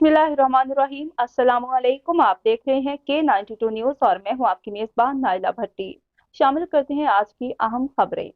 बिस्मिल्लाहिर्रहमानिर्रहीम। अस्सलामुअलैकुम। आप देख रहे हैं K92 न्यूज़ और मैं हूं आपकी मेज़बान नाइला भट्टी। शामिल करते हैं आज की अहम खबरें।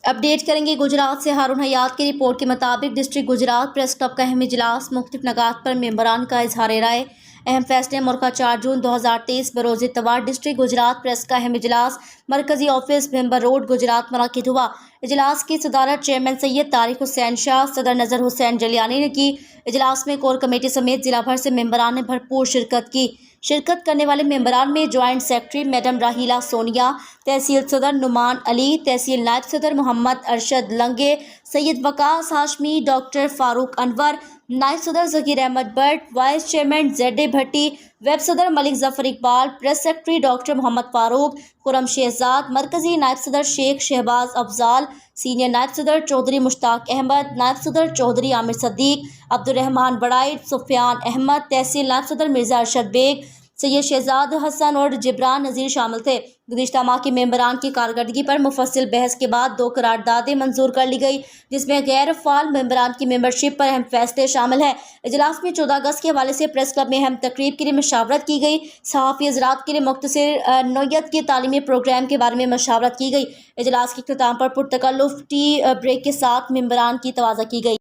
अपडेट करेंगे गुजरात से। हारून हयात की रिपोर्ट के मुताबिक डिस्ट्रिक्ट गुजरात प्रेस क्लब का अहम इजलास, मुख्तलिफ नकात पर मेंबरान का इजहार राय। अहम फैसले मुल्का 4 जून 2023 बरोज़ इतवार डिस्ट्रिक्ट गुजरात प्रेस का अहम इजलास मरकजी ऑफिस भीमबर रोड गुजरात मुनक्किद हुआ। इजलास की सदारत चेयरमैन सैयद तारिक हुसैन शाह, सदर नज़र हुसैन जलियानी ने की। इजलास में कोर कमेटी समेत जिला भर से मेंबरान ने भरपूर शिरकत की। शिरकत करने वाले मेंबरान में जॉइंट सेक्रेटरी मैडम राहीला सोनिया, तहसील सदर नुमान अली, तहसील नायब सदर मोहम्मद अरशद लंगे, सैयद वकास हाशमी, डॉक्टर फारूक अनवर, नायब सदर Zakir Ahmed Bhatt, vice chairman ZA Bhatti, वेब सदर Malik Zafar Iqbal, press secretary doctor Mohammad Farooq, Khurram Shahzad, मरकजी नायब सदर शेख शहबाज अफजाल, सीनियर नायब सदर चौधरी मुश्ताक अहमद, नायब सदर चौधरी आमिर सदीक, अब्दुर्रहमान बड़ाइट, सुफियान अहमद, तहसील नायब सदर मिर्ज़ा अरशद बेग, सैयद शहजाद हसन और जिब्रान नज़ीर शामिल थे। गुज़िश्ता माह के मेंबरान की कारकर्दगी पर मुफस्सिल बहस के बाद 2 करारदादें मंजूर कर ली गई, जिसमें गैर फ़ाल मेंबरान की मेंबरशिप पर अहम फैसले शामिल हैं। इजलास में 14 अगस्त के हवाले से प्रेस क्लब में अहम तकरीब के लिए मशावरत की गई। सहाफ़ी हज़रात के लिए मुख्तसर नौयत के तालीमी प्रोग्राम के बारे में मशावरत की गई। इजलास के इख्तिताम पर पुरतकल्लुफ़ टी ब्रेक के साथ मेंबरान की तवाज़ा की गई।